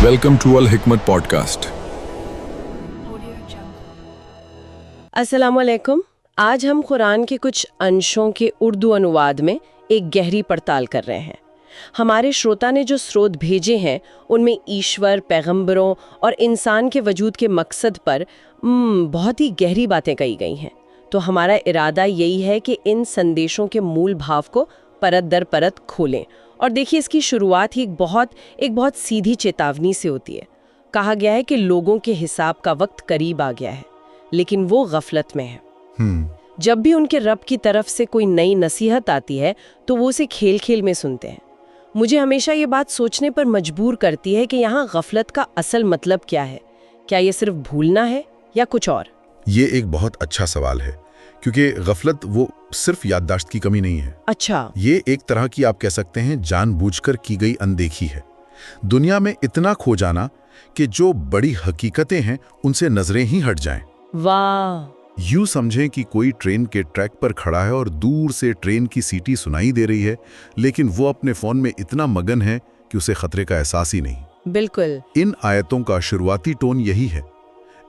Welcome to Al Hikmat Podcast. अस्सलामुअलैकुम। आज हम कुरान के कुछ अंशों के उर्दू अनुवाद में एक गहरी पड़ताल कर रहे हैं। हमारे श्रोता ने जो स्रोत भेजे हैं उनमें ईश्वर, पैगंबरों और इंसान के वजूद के मकसद पर बहुत ही गहरी बातें कही गई हैं। तो हमारा इरादा यही है कि इन संदेशों के मूल भाव को परत दर परत खोलें। और देखिए, इसकी शुरुआत ही एक बहुत सीधी चेतावनी से होती है। कहा गया है कि लोगों के हिसाब का वक्त करीब आ गया है, लेकिन वो गफलत में है। जब भी उनके रब की तरफ से कोई नई नसीहत आती है तो वो उसे खेल खेल में सुनते हैं। मुझे हमेशा ये बात सोचने पर मजबूर करती है कि यहाँ गफलत का असल मतलब क्या है। क्या ये सिर्फ भूलना है या कुछ और? ये एक बहुत अच्छा सवाल है, क्योंकि गफलत वो सिर्फ याददाश्त की कमी नहीं है। अच्छा, ये एक तरह की, आप कह सकते हैं, जानबूझकर की गई अनदेखी है। दुनिया में इतना खो जाना कि जो बड़ी हकीकतें हैं उनसे नजरें ही हट जाएं। वाह! यूं समझें कि कोई ट्रेन के ट्रैक पर खड़ा है और दूर से ट्रेन की सीटी सुनाई दे रही है, लेकिन वो अपने फोन में इतना मगन है कि उसे खतरे का एहसास ही नहीं। बिल्कुल। इन आयतों का शुरुआती टोन यही है,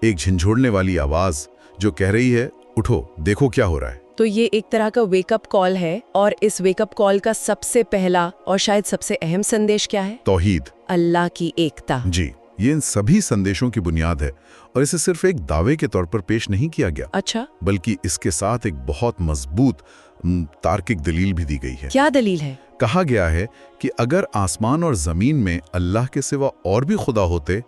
एक झंझोड़ने वाली आवाज जो कह रही है, उठो, देखो क्या हो रहा है। तो ये एक तरह का वेकअप कॉल है, और इस वेकअप कॉल का सबसे पहला और शायद सबसे अहम संदेश क्या है? तौहीद, अल्लाह की एकता। जी, ये इन सभी संदेशों की बुनियाद है, और इसे सिर्फ एक दावे के तौर पर पेश नहीं किया गया। अच्छा, बल्कि इसके साथ एक बहुत मजबूत तार्किक दलील भी दी गई है। क्या दलील है? कहा गया है कि अगर आसमान और जमीन में अल्लाह के सिवा और भी खुदा होते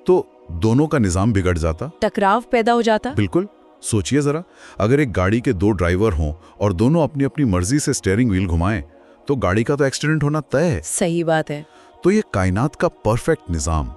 तो दोनों का निजाम बिगड़ जाता, टकराव पैदा हो जाता। बिल्कुल। सोचिए जरा, अगर एक गाड़ी के दो ड्राइवर हों और दोनों अपनी अपनी मर्जी से स्टीयरिंग व्हील घुमाएं तो गाड़ी का तो एक्सीडेंट होना तय है। सही बात है। तो ये कायनात का परफेक्ट निजाम,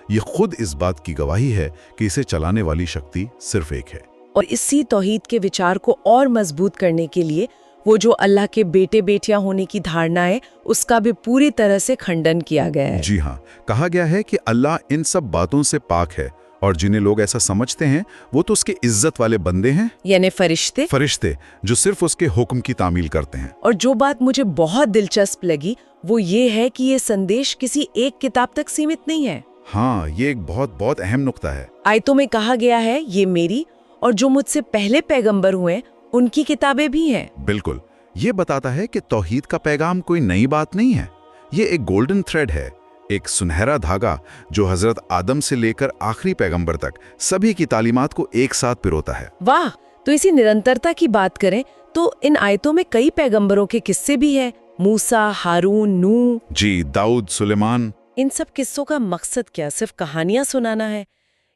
ये खुद इस बात की गवाही है कि इसे चलाने वाली शक्ति सिर्फ एक है। और इसी तौहीद के विचार को और मजबूत करने के लिए वो जो अल्लाह के बेटे बेटियां होने की धारणा है उसका भी पूरी तरह से खंडन किया गया है। जी हाँ, कहा गया है कि अल्लाह इन सब बातों से पाक है, और जिन्हें लोग ऐसा समझते हैं वो तो उसके इज्जत वाले बंदे हैं, यानी फरिश्ते जो सिर्फ उसके हुक्म की तामील करते हैं। और जो बात मुझे बहुत दिलचस्प लगी वो ये है कि ये संदेश किसी एक किताब तक सीमित नहीं है। हाँ, ये एक बहुत बहुत अहम नुक्ता है। आयतों में कहा गया है ये मेरी और जो मुझसे पहले पैगंबर हुए उनकी किताबें भी हैं। बिल्कुल, ये बताता है कि तौहीद का पैगाम कोई नई बात नहीं है। ये एक गोल्डन थ्रेड है, एक सुनहरा धागा जो हजरत आदम से लेकर आखिरी पैगंबर तक सभी की तालीमात को एक साथ पिरोता है। वाह! तो इसी निरंतरता की बात करें तो इन आयतों में कई पैगंबरों के किस्से भी हैं। मूसा, हारून, नूह, जी, दाऊद, सुलेमान। इन सब किस्सों का मकसद क्या? सिर्फ कहानियां सुनाना है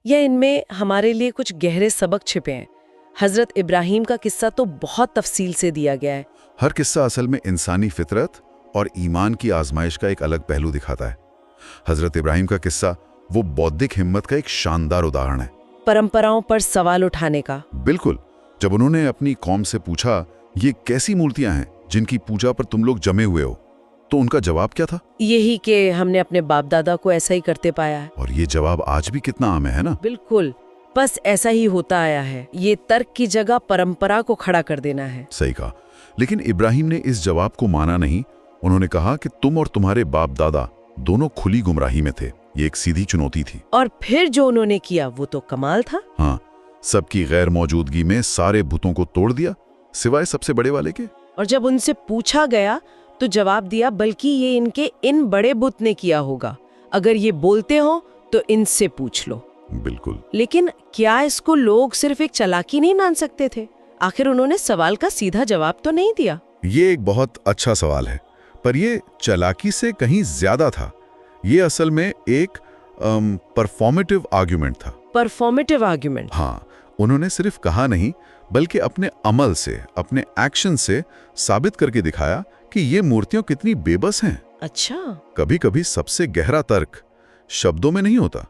या इनमें हमारे लिए कुछ गहरे सबक छिपे हैं? हजरत इब्राहिम का किस्सा तो बहुत तफसील से दिया गया है। हर किस्सा असल में इंसानी फितरत और ईमान की आजमाइश का एक अलग पहलू दिखाता है। हजरत इब्राहिम का किस्सा वो बौद्धिक हिम्मत का एक शानदार उदाहरण है, परंपराओं पर सवाल उठाने का। बिल्कुल। जब उन्होंने अपनी कौम से पूछा, ये कैसी मूर्तियां हैं जिनकी पूजा पर तुम लोग जमे हुए हो, तो उनका जवाब क्या था? यही कि हमने अपने बाप दादा को ऐसा ही करते पाया है। और ये जवाब आज भी कितना आम है ना? बिल्कुल, बस ऐसा ही होता आया है। ये तर्क की जगह परंपरा को खड़ा कर देना है। सही कहा। लेकिन इब्राहिम ने इस जवाब को माना नहीं। उन्होंने कहा कि तुम और तुम्हारे बाप दादा दोनों खुली गुमराही में थे। ये एक सीधी चुनौती थी। और फिर जो उन्होंने किया वो तो कमाल था। हाँ, सबकी गैर मौजूदगी में सारे बुतों को तोड़ दिया, सिवाय सबसे बड़े वाले के। और जब उनसे पूछा गया तो जवाब दिया, बल्कि ये इनके इन बड़े बुत ने किया होगा। अगर ये बोलते हो तो इनसे पूछ लो। बिल्कुल। लेकिन क्या इसको लोग सिर्फ एक चालाकी नहीं मान सकते थे? आखिर उन्होंने सवाल का सीधा जवाब तो नहीं दिया। ये एक बहुत अच्छा सवाल है, पर ये चालाकी से कहीं ज्यादा था। ये असल में एक परफॉर्मेटिव आर्ग्यूमेंट था। Performative argument? हाँ, उन्होंने सिर्फ कहा नहीं, बल्कि अपने अमल से, अपने एक्शन से साबित करके दिखाया कि ये मूर्तियां कितनी बेबस हैं। अच्छा। कभी कभी सबसे गहरा तर्क शब्दों में नहीं होता,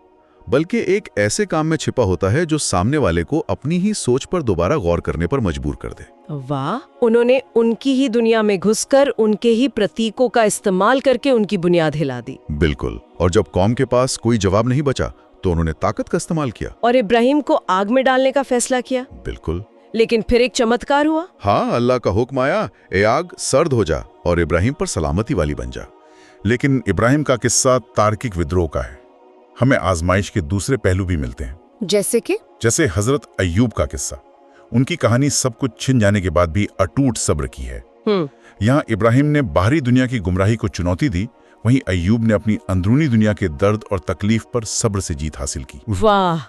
बल्कि एक ऐसे काम में छिपा होता है जो सामने वाले को अपनी ही सोच पर दोबारा गौर करने पर मजबूर कर दे। वाह! उन्होंने उनकी ही दुनिया में घुसकर उनके ही प्रतीकों का इस्तेमाल करके उनकी बुनियाद हिला दी। बिल्कुल। और जब कौम के पास कोई जवाब नहीं बचा तो उन्होंने ताकत का इस्तेमाल किया और इब्राहिम को आग में डालने का फैसला किया। बिल्कुल। लेकिन फिर एक चमत्कार हुआ। हाँ, अल्लाह का हुक्म आया, ए आग सर्द हो जा और इब्राहिम पर सलामती वाली बन जा। लेकिन इब्राहिम का किस्सा तार्किक विद्रोह का है। हमें आजमाइश के दूसरे पहलू भी मिलते हैं, जैसे हजरत अय्यूब का किस्सा। उनकी कहानी सब कुछ छिन जाने के बाद भी अटूट सब्र की है। यहाँ इब्राहिम ने बाहरी दुनिया की गुमराही को चुनौती दी, वहीं अय्यूब ने अपनी अंदरूनी दुनिया के दर्द और तकलीफ पर सब्र से जीत हासिल की। वाह,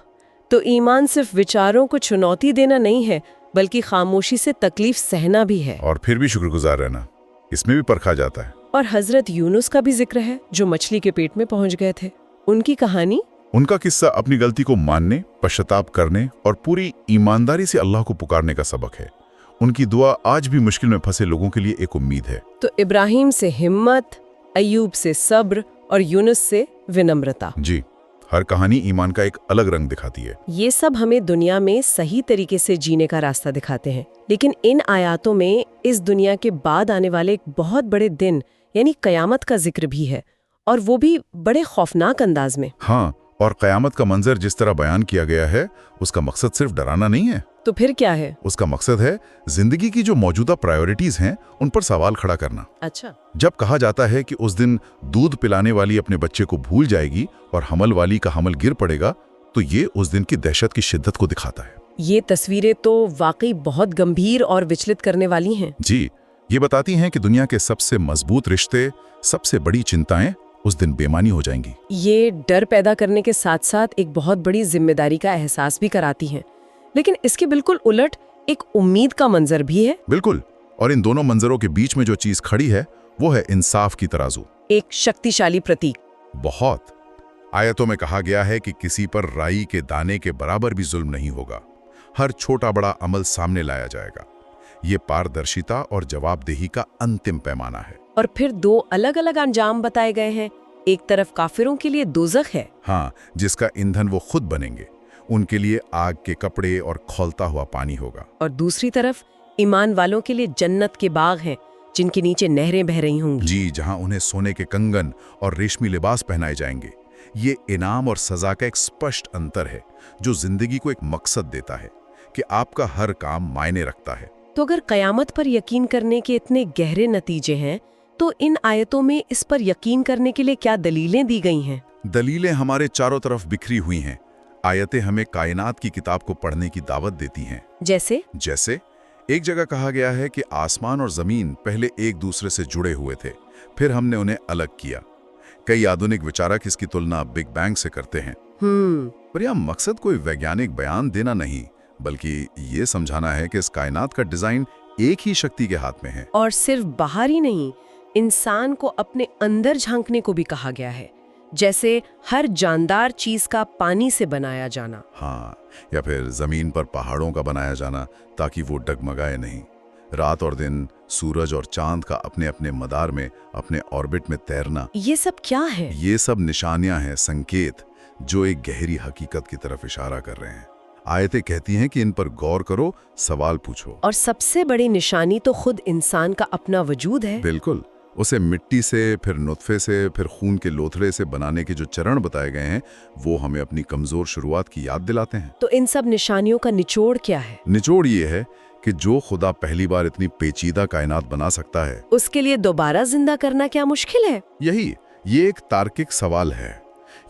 तो ईमान सिर्फ विचारों को चुनौती देना नहीं है, बल्कि खामोशी से तकलीफ सहना भी है। और फिर भी शुक्रगुजार रहना, इसमें भी परखा जाता है। और हजरत यूनुस का भी जिक्र है, जो मछली के पेट में पहुंच गए थे। उनकी कहानी, उनका किस्सा अपनी गलती को मानने, पश्चाताप करने और पूरी ईमानदारी से अल्लाह को पुकारने का सबक है। उनकी दुआ आज भी मुश्किल में फंसे लोगों के लिए एक उम्मीद है। तो इब्राहिम से हिम्मत, अय्यूब से सब्र और यूनुस से विनम्रता। जी, हर कहानी ईमान का एक अलग रंग दिखाती है। ये सब हमें दुनिया में सही तरीके से जीने का रास्ता दिखाते हैं। लेकिन इन आयातों में इस दुनिया के बाद आने वाले एक बहुत बड़े दिन यानी कयामत का जिक्र भी है, और वो भी बड़े खौफनाक अंदाज में। हाँ, और कयामत का मंजर जिस तरह बयान किया गया है, उसका मकसद सिर्फ डराना नहीं है। तो फिर क्या है? उसका मकसद है जिंदगी की जो मौजूदा प्रायोरिटीज हैं, उन पर सवाल खड़ा करना। अच्छा। जब कहा जाता है कि उस दिन दूध पिलाने वाली अपने बच्चे को भूल जाएगी और हमल वाली का हमल गिर पड़ेगा, तो ये उस दिन की दहशत की शिद्दत को दिखाता है। ये तस्वीरें तो वाकई बहुत गंभीर और विचलित करने वाली हैं। जी, ये बताती हैं कि दुनिया के सबसे मजबूत रिश्ते, सबसे बड़ी चिंताएं उस दिन बेमानी हो जाएंगी। ये डर पैदा करने के साथ साथ एक बहुत बड़ी जिम्मेदारी का एहसास भी कराती हैं। लेकिन इसके बिल्कुल उलट एक उम्मीद का मंजर भी है। बिल्कुल, और इन दोनों मंजरों के बीच में जो चीज खड़ी है, वो है इंसाफ की तराजू। एक शक्तिशाली प्रतीक। बहुत। आयतों में कहा गया है कि किसी पर राई के दाने के बराबर भी जुल्म नहीं होगा। हर छोटा बड़ा अमल सामने लाया जाएगा। ये पारदर्शिता और जवाबदेही का अंतिम पैमाना है। और फिर दो अलग अलग अंजाम बताए गए हैं। एक तरफ काफिरों के लिए दोज़ख है, हाँ, जिसका ईंधन वो खुद बनेंगे। उनके लिए आग के कपड़े और खौलता हुआ पानी होगा। और दूसरी तरफ ईमान वालों के लिए जन्नत के बाग हैं, जिनके नीचे नहरें बह रही होंगी। जी, जहां उन्हें सोने के कंगन और रेशमी लिबास पहनाए जाएंगे। ये इनाम और सजा का एक स्पष्ट अंतर है, जो जिंदगी को एक मकसद देता है कि आपका हर काम मायने रखता है। तो अगर कयामत पर यकीन करने के इतने गहरे नतीजे हैं, तो इन आयतों में इस पर यकीन करने के लिए क्या दलीलें दी गई हैं? दलीलें हमारे चारों तरफ बिखरी हुई हैं। आयतें हमें कायनात की किताब को पढ़ने की दावत देती हैं। जैसे एक जगह कहा गया है कि आसमान और जमीन पहले एक दूसरे से जुड़े हुए थे, फिर हमने उन्हें अलग किया। कई आधुनिक विचारक इसकी तुलना बिग बैंग से करते हैं। पर यह मकसद कोई वैज्ञानिक बयान देना नहीं, बल्कि ये समझाना है कि इस कायनात का डिजाइन एक ही शक्ति के हाथ में है। और सिर्फ बाहर ही नहीं, इंसान को अपने अंदर झांकने को भी कहा गया है, जैसे हर जानदार चीज का पानी से बनाया जाना। हाँ, या फिर जमीन पर पहाड़ों का बनाया जाना ताकि वो डगमगाए नहीं। रात और दिन, सूरज और चांद का अपने अपने मदार में, अपने ऑर्बिट में तैरना। ये सब क्या है? ये सब निशानियां हैं, संकेत, जो एक गहरी हकीकत की तरफ इशारा कर रहे हैं। आयतें कहती हैं कि इन पर गौर करो, सवाल पूछो। और सबसे बड़ी निशानी तो खुद इंसान का अपना वजूद है। बिल्कुल, उसे मिट्टी से, फिर नुत्फे से, फिर खून के लोथड़े से बनाने के जो चरण बताए गए हैं, वो हमें अपनी कमजोर शुरुआत की याद दिलाते हैं। तो इन सब निशानियों का निचोड़ क्या है? निचोड़ ये है कि जो खुदा पहली बार इतनी पेचीदा कायनात बना सकता है, उसके लिए दोबारा जिंदा करना क्या मुश्किल है? ये एक तार्किक सवाल है।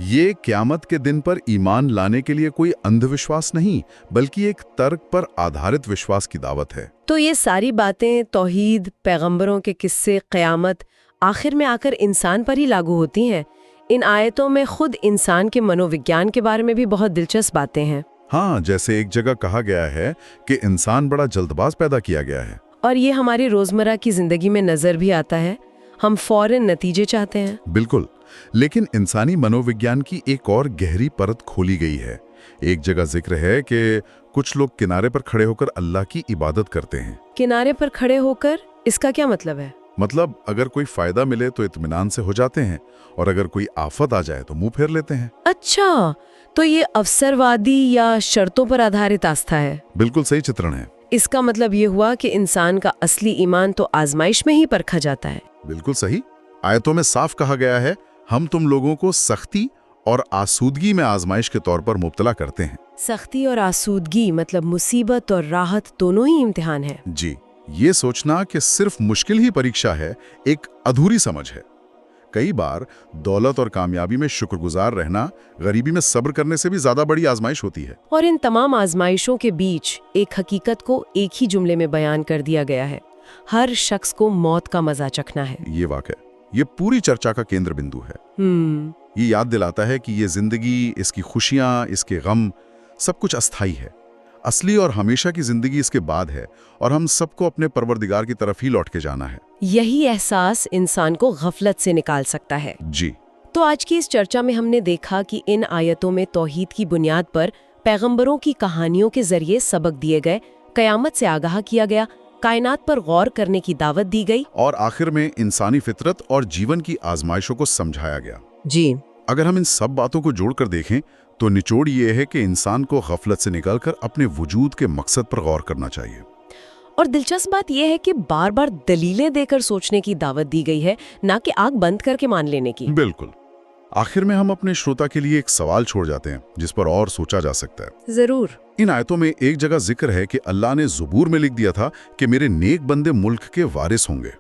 ये क़यामत के दिन पर ईमान लाने के लिए कोई अंधविश्वास नहीं, बल्कि एक तर्क पर आधारित विश्वास की दावत है। तो ये सारी बातें, तौहीद, पैगंबरों के किस्से, क़यामत, आखिर में आकर इंसान पर ही लागू होती हैं। इन आयतों में खुद इंसान के मनोविज्ञान के बारे में भी बहुत दिलचस्प बातें हैं। हाँ, जैसे एक जगह कहा गया है कि इंसान बड़ा जल्दबाज पैदा किया गया है। और ये हमारी रोजमर्रा की जिंदगी में नजर भी आता है। हम फौरन नतीजे चाहते हैं। बिल्कुल, लेकिन इंसानी मनोविज्ञान की एक और गहरी परत खोली गई है। एक जगह जिक्र है कि कुछ लोग किनारे पर खड़े होकर अल्लाह की इबादत करते हैं। किनारे पर खड़े होकर, इसका क्या मतलब है? मतलब अगर कोई फायदा मिले तो इत्मीनान से हो जाते हैं, और अगर कोई आफत आ जाए तो मुंह फेर लेते हैं। अच्छा, तो ये अवसरवादी या शर्तों पर आधारित आस्था है। बिल्कुल सही चित्रण है। इसका मतलब ये हुआ कि इंसान का असली ईमान तो आजमाइश में ही परखा जाता है। बिल्कुल सही। आयतों में साफ कहा गया है, हम तुम लोगों को सख्ती और आसूदगी में आजमाइश के तौर पर मुब्तला करते हैं। सख्ती और आसूदगी मतलब मुसीबत और राहत दोनों ही इम्तिहान है। जी, ये सोचना कि सिर्फ मुश्किल ही परीक्षा है, एक अधूरी समझ है। कई बार दौलत और कामयाबी में शुक्रगुजार रहना गरीबी में सब्र करने से भी ज्यादा बड़ी आजमाइश होती है। और इन तमाम आजमाइशों के बीच एक हकीकत को एक ही जुमले में बयान कर दिया गया है, हर शख्स को मौत का मजा चखना है। ये वाकई ये पूरी चर्चा का केंद्र बिंदु है। ये याद दिलाता है कि ये जिंदगी, इसकी खुशियां, इसके गम, सब कुछ अस्थाई है। असली और हमेशा की जिंदगी इसके बाद है और हम सबको अपने परवरदिगार की तरफ ही लौट के जाना है। यही एहसास इंसान को गफलत से निकाल सकता है। जी। तो आज की इस चर्चा में हमने देखा कि इन आयतों में तौहीद की बुनियाद पर पैगंबरों की कहानियों के जरिए सबक दिए गए, कयामत से आगाह किया गया, कायनात पर गौर करने की दावत दी गई और आखिर में इंसानी फितरत और जीवन की आजमाइशों को समझाया गया। जी। अगर हम इन सब बातों को जोड़कर देखें तो निचोड़ ये है कि इंसान को गफलत से निकलकर अपने वजूद के मकसद पर गौर करना चाहिए। और दिलचस्प बात यह है कि बार बार दलीलें देकर सोचने की दावत दी गई है, ना कि आंख बंद करके मान लेने की। बिल्कुल। आखिर में हम अपने श्रोता के लिए एक सवाल छोड़ जाते हैं जिस पर और सोचा जा सकता है। जरूर। इन आयतों में एक जगह जिक्र है कि अल्लाह ने ज़ुबूर में लिख दिया था कि मेरे नेक बंदे मुल्क के वारिस होंगे।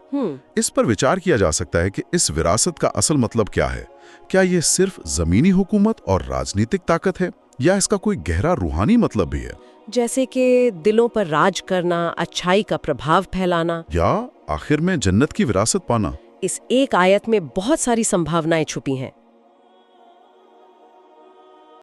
इस पर विचार किया जा सकता है कि इस विरासत का असल मतलब क्या है। क्या ये सिर्फ जमीनी हुकूमत और राजनीतिक ताकत है या इसका कोई गहरा रूहानी मतलब भी है, जैसे कि दिलों पर राज करना, अच्छाई का प्रभाव फैलाना, या आखिर में जन्नत की विरासत पाना। इस एक आयत में बहुत सारी संभावनाएं छुपी हैं।